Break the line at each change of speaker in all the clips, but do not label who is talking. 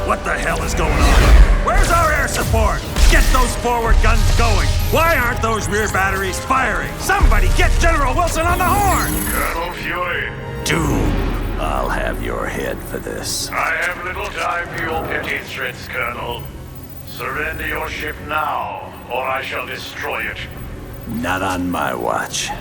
What the hell is going on? Where's our air support? Get those forward guns going! Why aren't those rear batteries firing? Somebody get General Wilson on the horn!
Colonel Fury.
Doom, I'll have your head for this.
I have little time for your petty threats, Colonel. Surrender your ship now, or I shall destroy it.
Not on my watch.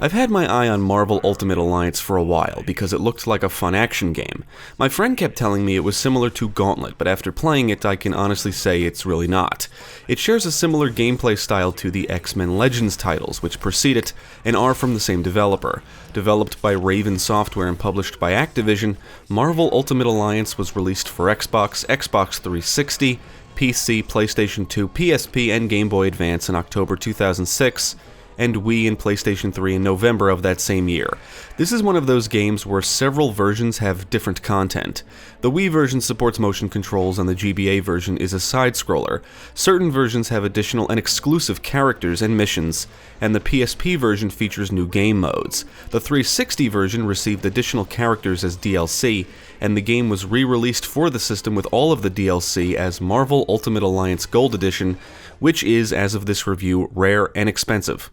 I've had my eye on Marvel Ultimate Alliance for a while because it looked like a fun action game. My friend kept telling me it was similar to Gauntlet, but after playing it I can honestly say it's really not. It shares a similar gameplay style to the X-Men Legends titles, which precede it and are from the same developer. Developed by Raven Software and published by Activision, Marvel Ultimate Alliance was released for Xbox, Xbox 360, PC, PlayStation 2, PSP, and Game Boy Advance in October 2006, and Wii and PlayStation 3 in November of that same year. This is one of those games where several versions have different content. The Wii version supports motion controls and the GBA version is a side-scroller. Certain versions have additional and exclusive characters and missions, and the PSP version features new game modes. The 360 version received additional characters as DLC, and the game was re-released for the system with all of the DLC as Marvel Ultimate Alliance Gold Edition, which is, as of this review, rare and expensive.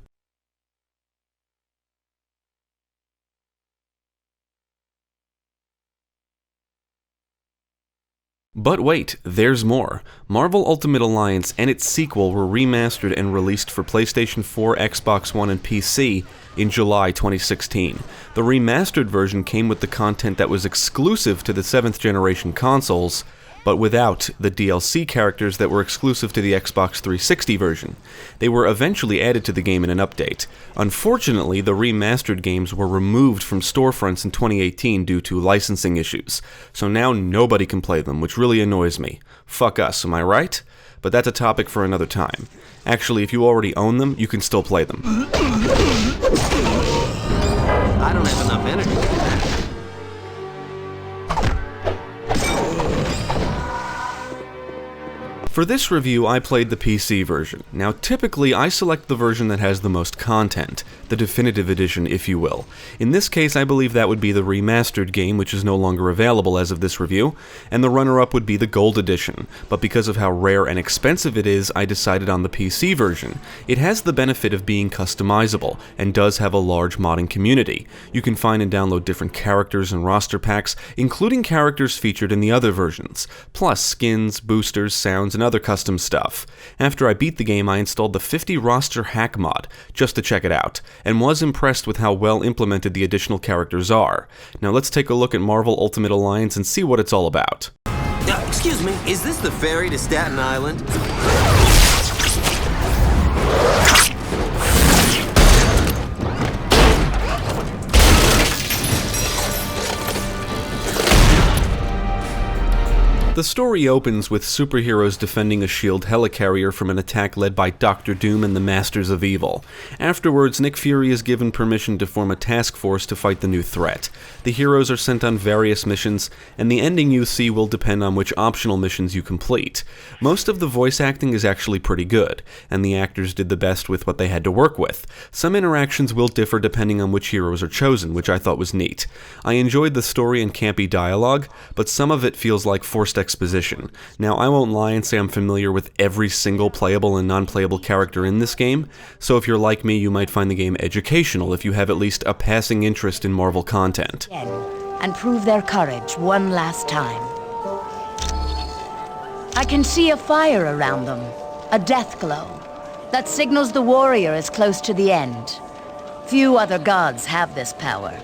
But wait, there's more. Marvel Ultimate Alliance and its sequel were remastered and released for PlayStation 4, Xbox One, and PC in July 2016. The remastered version came with the content that was exclusive to the 7th generation consoles, but without the DLC characters that were exclusive to the Xbox 360 version. They were eventually added to the game in an update. Unfortunately, the remastered games were removed from storefronts in 2018 due to licensing issues, so now nobody can play them, which really annoys me. Fuck us, am I right? But that's a topic for another time. Actually, if you already own them, you can still play them.
I don't have enough energy for that.
For this review, I played the PC version. Now, typically, I select the version that has the most content, the definitive edition, if you will. In this case, I believe that would be the remastered game, which is no longer available as of this review, and the runner-up would be the Gold Edition. But because of how rare and expensive it is, I decided on the PC version. It has the benefit of being customizable, and does have a large modding community. You can find and download different characters and roster packs, including characters featured in the other versions, plus skins, boosters, sounds, and other custom stuff. After I beat the game, I installed the 50 roster hack mod, just to check it out, and was impressed with how well implemented the additional characters are. Now let's take a look at Marvel Ultimate Alliance and see what it's all about.
Excuse me, is this the ferry to Staten Island?
The story opens with superheroes defending a S.H.I.E.L.D. helicarrier from an attack led by Dr. Doom and the Masters of Evil. Afterwards, Nick Fury is given permission to form a task force to fight the new threat. The heroes are sent on various missions, and the ending you see will depend on which optional missions you complete. Most of the voice acting is actually pretty good, and the actors did the best with what they had to work with. Some interactions will differ depending on which heroes are chosen, which I thought was neat. I enjoyed the story and campy dialogue, but some of it feels like forced exposition. Now, I won't lie and say I'm familiar with every single playable and non-playable character in this game, so if you're like me, you might find the game educational if you have at least a passing interest in Marvel content.
And prove their courage one last time. I can see a fire around them, a death glow, that signals the warrior is close to the end. Few other gods have this power.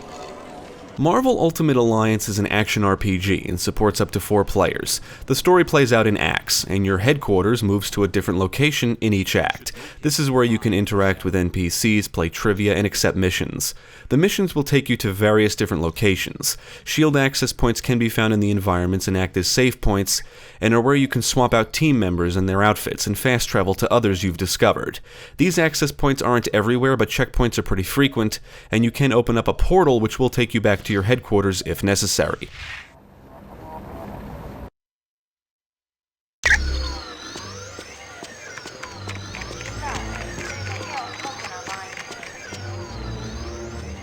Marvel Ultimate Alliance is an action RPG and supports up to 4 players. The story plays out in acts, and your headquarters moves to a different location in each act. This is where you can interact with NPCs, play trivia, and accept missions. The missions will take you to various different locations. S.H.I.E.L.D. access points can be found in the environments and act as save points, and are where you can swap out team members and their outfits and fast travel to others you've discovered. These access points aren't everywhere, but checkpoints are pretty frequent, and you can open up a portal which will take you back to your headquarters if necessary.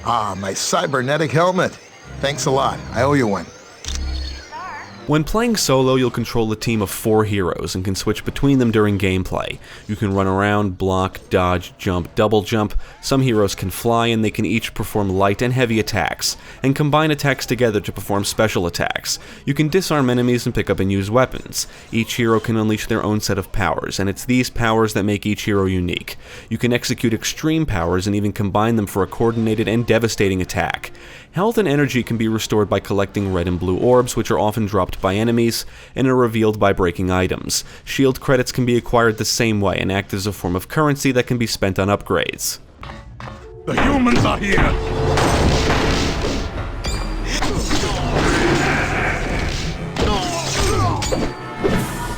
Ah, my cybernetic helmet. Thanks a lot. I owe you one.
When playing solo, you'll control a team of 4 heroes and can switch between them during gameplay. You can run around, block, dodge, jump, double jump. Some heroes can fly, and they can each perform light and heavy attacks, and combine attacks together to perform special attacks. You can disarm enemies and pick up and use weapons. Each hero can unleash their own set of powers, and it's these powers that make each hero unique. You can execute extreme powers and even combine them for a coordinated and devastating attack. Health and energy can be restored by collecting red and blue orbs, which are often dropped by enemies and are revealed by breaking items. Shield credits can be acquired the same way and act as a form of currency that can be spent on upgrades.
The humans are here!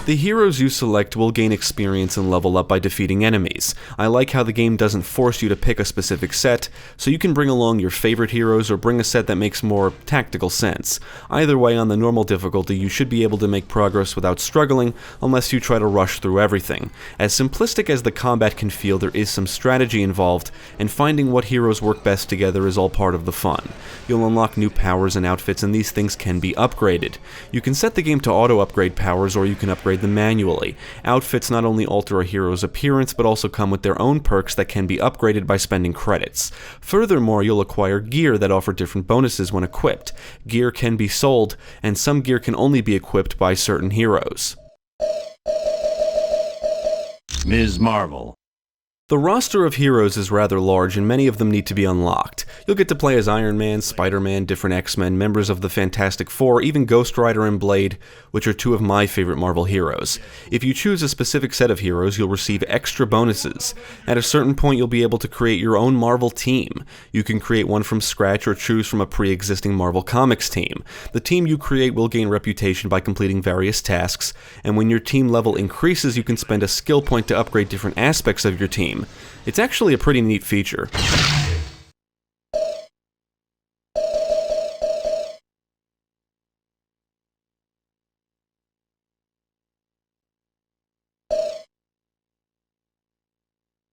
The heroes you select will gain experience and level up by defeating enemies. I like how the game doesn't force you to pick a specific set, so you can bring along your favorite heroes or bring a set that makes more tactical sense. Either way, on the normal difficulty, you should be able to make progress without struggling unless you try to rush through everything. As simplistic as the combat can feel, there is some strategy involved, and finding what heroes work best together is all part of the fun. You'll unlock new powers and outfits, and these things can be upgraded. You can set the game to auto-upgrade powers, or you can upgrade them manually. Outfits not only alter a hero's appearance, but also come with their own perks that can be upgraded by spending credits. Furthermore, you'll acquire gear that offer different bonuses when equipped. Gear can be sold, and some gear can only be equipped by certain heroes.
Ms. Marvel.
The roster of heroes is rather large, and many of them need to be unlocked. You'll get to play as Iron Man, Spider-Man, different X-Men, members of the Fantastic Four, even Ghost Rider and Blade, which are 2 of my favorite Marvel heroes. If you choose a specific set of heroes, you'll receive extra bonuses. At a certain point, you'll be able to create your own Marvel team. You can create one from scratch or choose from a pre-existing Marvel Comics team. The team you create will gain reputation by completing various tasks, and when your team level increases, you can spend a skill point to upgrade different aspects of your team. It's actually a pretty neat feature.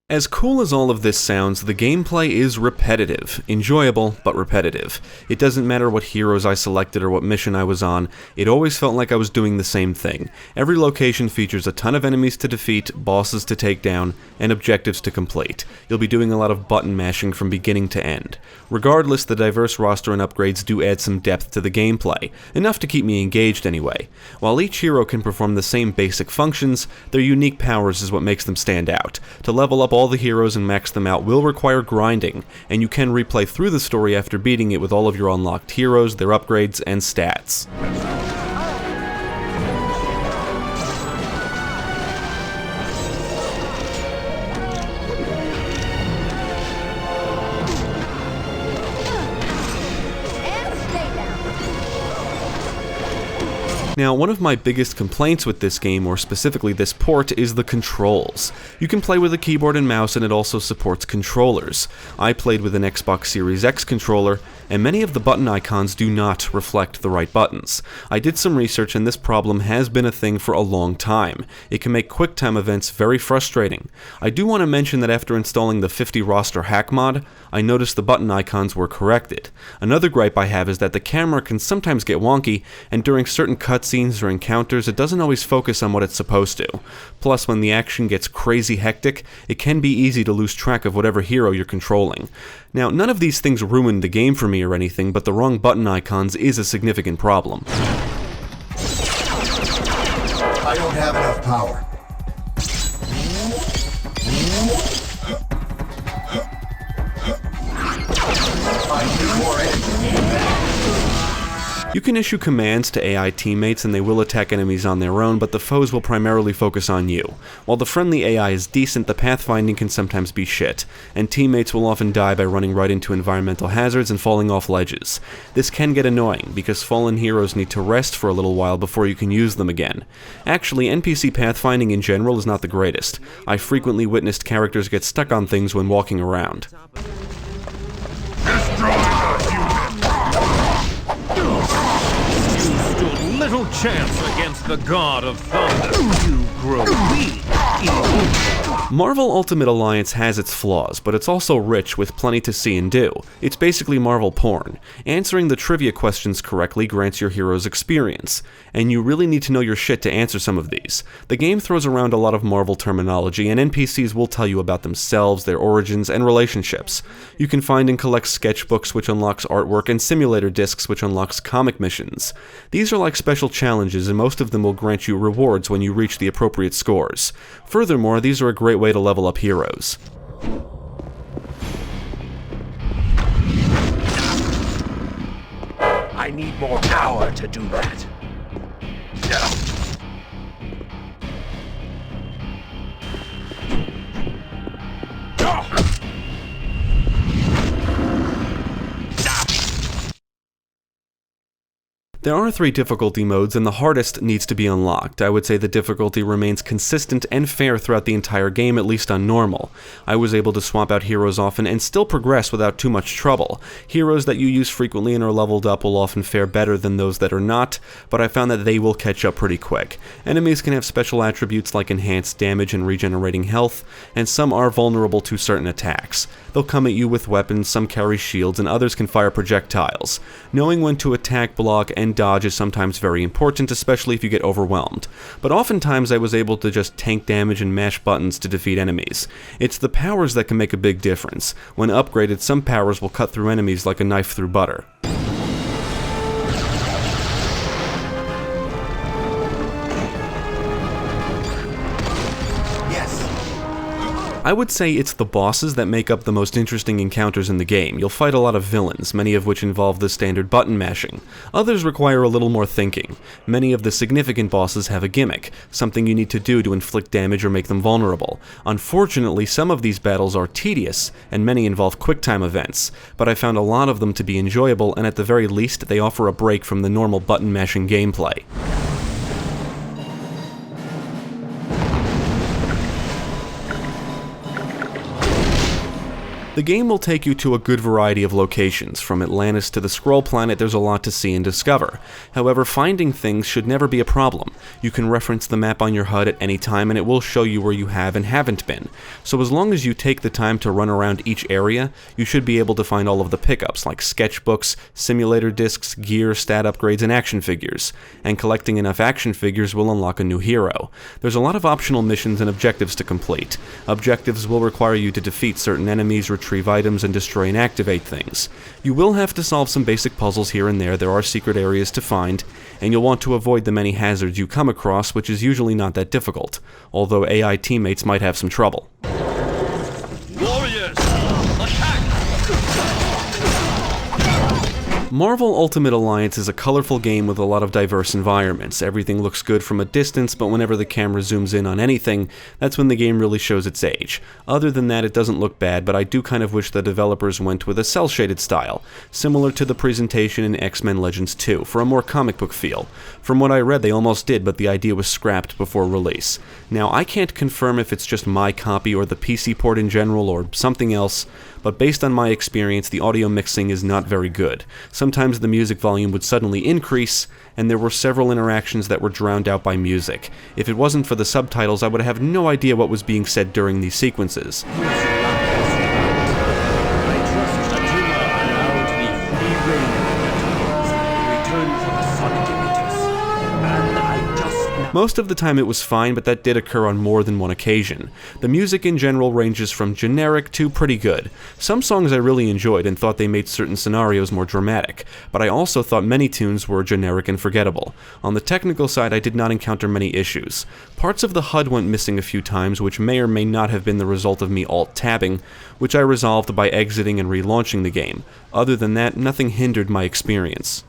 As cool as all of this sounds, the gameplay is repetitive. Enjoyable, but repetitive. It doesn't matter what heroes I selected or what mission I was on, it always felt like I was doing the same thing. Every location features a ton of enemies to defeat, bosses to take down, and objectives to complete. You'll be doing a lot of button mashing from beginning to end. Regardless, the diverse roster and upgrades do add some depth to the gameplay, enough to keep me engaged anyway. While each hero can perform the same basic functions, their unique powers is what makes them stand out. To level up all the heroes and max them out will require grinding, and you can replay through the story after beating it with all of your unlocked heroes, their upgrades, and stats. Now, one of my biggest complaints with this game, or specifically this port, is the controls. You can play with a keyboard and mouse, and it also supports controllers. I played with an Xbox Series X controller, and many of the button icons do not reflect the right buttons. I did some research, and this problem has been a thing for a long time. It can make QuickTime events very frustrating. I do want to mention that after installing the 50 roster hack mod, I noticed the button icons were corrected. Another gripe I have is that the camera can sometimes get wonky, and during certain cutscenes or encounters, it doesn't always focus on what it's supposed to. Plus, when the action gets crazy hectic, it can be easy to lose track of whatever hero you're controlling. Now, none of these things ruined the game for me or anything, but the wrong button icons is a significant problem.
I don't have enough power. I need more energy.
You can issue commands to AI teammates and they will attack enemies on their own, but the foes will primarily focus on you. While the friendly AI is decent, the pathfinding can sometimes be shit, and teammates will often die by running right into environmental hazards and falling off ledges. This can get annoying, because fallen heroes need to rest for a little while before you can use them again. Actually, NPC pathfinding in general is not the greatest. I frequently witnessed characters get stuck on things when walking around.
Little chance against the god of thunder. You grow weak.
Marvel Ultimate Alliance has its flaws, but it's also rich with plenty to see and do. It's basically Marvel porn. Answering the trivia questions correctly grants your heroes experience, and you really need to know your shit to answer some of these. The game throws around a lot of Marvel terminology, and NPCs will tell you about themselves, their origins, and relationships. You can find and collect sketchbooks, which unlocks artwork, and simulator discs, which unlocks comic missions. These are like special challenges, and most of them will grant you rewards when you reach the appropriate scores. Furthermore, these are a great way to level up heroes.
I need more power to do that.
There are 3 difficulty modes, and the hardest needs to be unlocked. I would say the difficulty remains consistent and fair throughout the entire game, at least on normal. I was able to swap out heroes often and still progress without too much trouble. Heroes that you use frequently and are leveled up will often fare better than those that are not, but I found that they will catch up pretty quick. Enemies can have special attributes like enhanced damage and regenerating health, and some are vulnerable to certain attacks. They'll come at you with weapons, some carry shields, and others can fire projectiles. Knowing when to attack, block, and dodge is sometimes very important, especially if you get overwhelmed. But oftentimes I was able to just tank damage and mash buttons to defeat enemies. It's the powers that can make a big difference. When upgraded, some powers will cut through enemies like a knife through butter. I would say it's the bosses that make up the most interesting encounters in the game. You'll fight a lot of villains, many of which involve the standard button mashing. Others require a little more thinking. Many of the significant bosses have a gimmick, something you need to do to inflict damage or make them vulnerable. Unfortunately, some of these battles are tedious, and many involve quick-time events, but I found a lot of them to be enjoyable, and at the very least, they offer a break from the normal button mashing gameplay. The game will take you to a good variety of locations. From Atlantis to the Skrull planet, there's a lot to see and discover. However, finding things should never be a problem. You can reference the map on your HUD at any time and it will show you where you have and haven't been. So as long as you take the time to run around each area, you should be able to find all of the pickups like sketchbooks, simulator discs, gear, stat upgrades, and action figures. And collecting enough action figures will unlock a new hero. There's a lot of optional missions and objectives to complete. Objectives will require you to defeat certain enemies, retrieve items, and destroy and activate things. You will have to solve some basic puzzles here and there are secret areas to find, and you'll want to avoid the many hazards you come across, which is usually not that difficult, although AI teammates might have some trouble.
Warriors, attack!
Marvel Ultimate Alliance is a colorful game with a lot of diverse environments. Everything looks good from a distance, but whenever the camera zooms in on anything, that's when the game really shows its age. Other than that, it doesn't look bad, but I do kind of wish the developers went with a cel-shaded style, similar to the presentation in X-Men Legends 2, for a more comic book feel. From what I read, they almost did, but the idea was scrapped before release. Now, I can't confirm if it's just my copy or the PC port in general or something else, but based on my experience, the audio mixing is not very good. Sometimes the music volume would suddenly increase, and there were several interactions that were drowned out by music. If it wasn't for the subtitles, I would have no idea what was being said during these sequences. Most of the time it was fine, but that did occur on more than one occasion. The music in general ranges from generic to pretty good. Some songs I really enjoyed and thought they made certain scenarios more dramatic, but I also thought many tunes were generic and forgettable. On the technical side, I did not encounter many issues. Parts of the HUD went missing a few times, which may or may not have been the result of me alt-tabbing, which I resolved by exiting and relaunching the game. Other than that, nothing hindered my experience.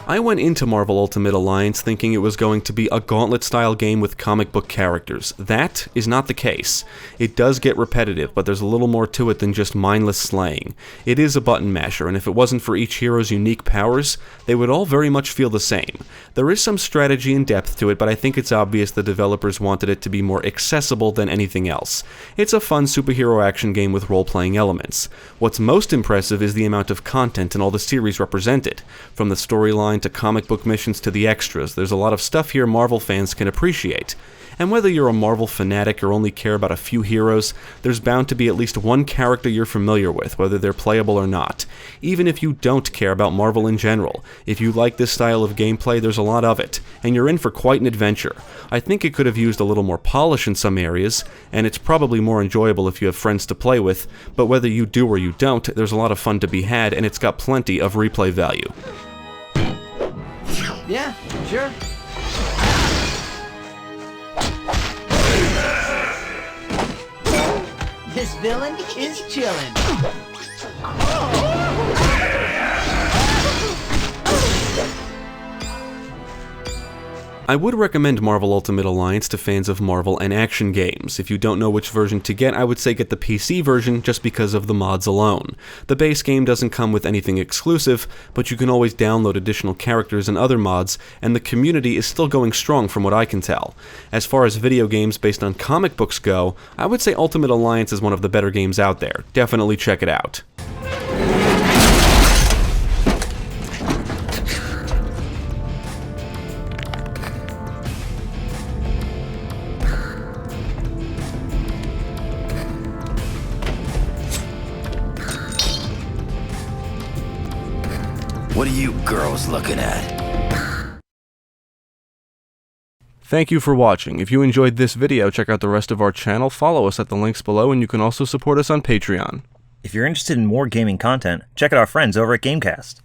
I went into Marvel Ultimate Alliance thinking it was going to be a Gauntlet-style game with comic book characters. That is not the case. It does get repetitive, but there's a little more to it than just mindless slaying. It is a button masher, and if it wasn't for each hero's unique powers, they would all very much feel the same. There is some strategy and depth to it, but I think it's obvious the developers wanted it to be more accessible than anything else. It's a fun superhero action game with role-playing elements. What's most impressive is the amount of content and all the series represented. From the storyline to comic book missions to the extras, there's a lot of stuff here Marvel fans can appreciate. And whether you're a Marvel fanatic or only care about a few heroes, there's bound to be at least one character you're familiar with, whether they're playable or not. Even if you don't care about Marvel in general, if you like this style of gameplay, there's a lot of it, and you're in for quite an adventure. I think it could have used a little more polish in some areas, and it's probably more enjoyable if you have friends to play with, but whether you do or you don't, there's a lot of fun to be had, and it's got plenty of replay value.
Yeah, sure.
This villain is chillin'.
I would recommend Marvel Ultimate Alliance to fans of Marvel and action games. If you don't know which version to get, I would say get the PC version just because of the mods alone. The base game doesn't come with anything exclusive, but you can always download additional characters and other mods, and the community is still going strong from what I can tell. As far as video games based on comic books go, I would say Ultimate Alliance is one of the better games out there. Definitely check it out.
What are you girls looking at?
Thank you for watching. If you enjoyed this video, check out the rest of our channel, follow us at the links below, and you can also support us on Patreon.
If you're interested in more gaming content, check out our friends over at Gamecast.